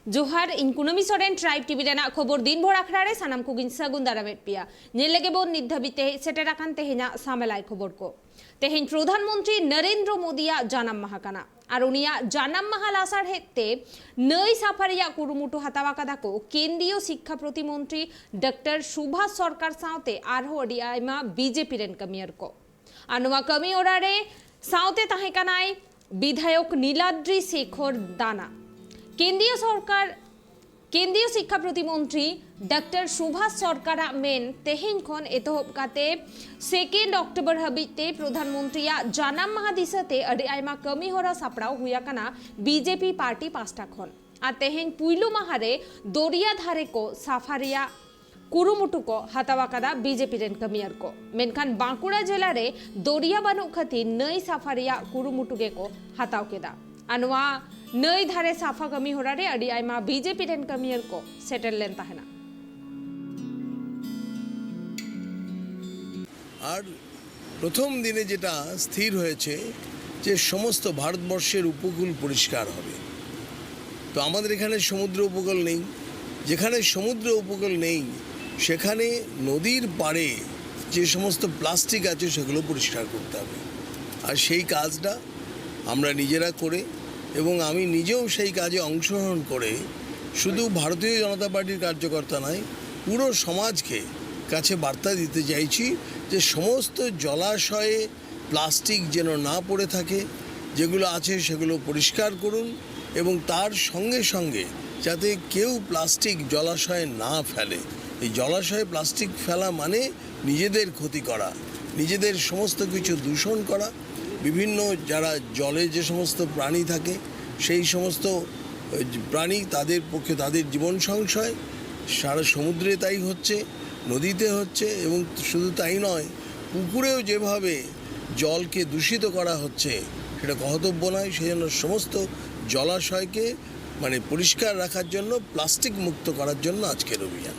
जोहार इन कुनमी Soren tribe TV Raina खबर दिन भर आखड़ारे सानाम को गिन सागुन दारामेट पिया नेलेगे बोन निधाबिते सेटेराकान तेहेना सामेलाय खबर को तेहेन प्रधानमंत्री नरेंद्र मोदिया जानाम महाकाना আর উনিয়া জানাম মাহাল আসার হেতে নই সাফারিয়া কুরুমুটু হাতাওয়াকাদাকো কেন্দ্রীয় শিক্ষা প্রতিমন্ত্রী ডক্টর সুভাষ সরকার সাউতে আরহো অডিয়াইমা বিজেপি রেন কমিয়ার को আনোয়া কমি ওরারে সাউতে তাহেকানাই বিধায়ক নীলাদ্রি শেখর দানা केंद्रीय शिक्षा प्रतिमंत्री डॉक्टर सुभाष सरकार मेन तेहेन खन एतहब काते 2 अक्टोबर हबीते प्रधानमंत्री जानाम महादिसते अडी आयमा कमी होरा सापड़ाव हुयाकाना बीजेपी पार्टी 5टा खन आ तेहेन पुइलु माहारे दरिया धारे को साफारिया कुरुमुटु को हातावाकादा बीजेपी रेन कमियार को मेनखान बांकुड़ा जिला रे दरिया बानु खातिर नई साफारिया कुरुमुटुगे को हाताव केदा आनुआ नई धारे साफा कमी हो रे अड़ी आयमा बीजेपी रेन कमियर को सेटल लेन ताहेना আর প্রথম দিনে যেটা স্থির হয়েছে যে সমস্ত ভারতবর্ষের উপকূল পরিষ্কার হবে। তো আমাদের এখানে সমুদ্র উপকূল নেই, যেখানে সমুদ্র উপকূল নেই সেখানে নদীর পাড়ে যে সমস্ত প্লাস্টিক আছে সেগুলো পরিষ্কার করতে হবে। আর সেই কাজটা আমরা নিজেরা করে এবং আমি নিজেও সেই কাজে অংশগ্রহণ করে শুধু ভারতীয় জনতা পার্টির কার্যকর্তা নয় পুরো সমাজকে কাছে বার্তা দিতে চাইছি যে সমস্ত জলাশয়ে প্লাস্টিক যেন না পড়ে থাকে, যেগুলো আছে সেগুলো পরিষ্কার করুন এবং তার সঙ্গে সঙ্গে যাতে কেউ প্লাস্টিক জলাশয়ে না ফেলে। এই জলাশয়ে প্লাস্টিক ফেলা মানে নিজেদের ক্ষতি করা, নিজেদের সমস্ত কিছু দূষণ করা। বিভিন্ন যারা জলে যে সমস্ত প্রাণী থাকে সেই সমস্ত প্রাণী তাদের পক্ষে তাদের জীবন সংশয়, সারা সমুদ্রে তাই হচ্ছে, নদীতে হচ্ছে এবং শুধু তাই নয় পুকুরেও যেভাবে জলকে দূষিত করা হচ্ছে সেটা কর্তব্য নয়। সেই জন্য সমস্ত জলাশয়কে পরিষ্কার রাখার জন্য প্লাস্টিক মুক্ত করার জন্য আজকের অভিযান।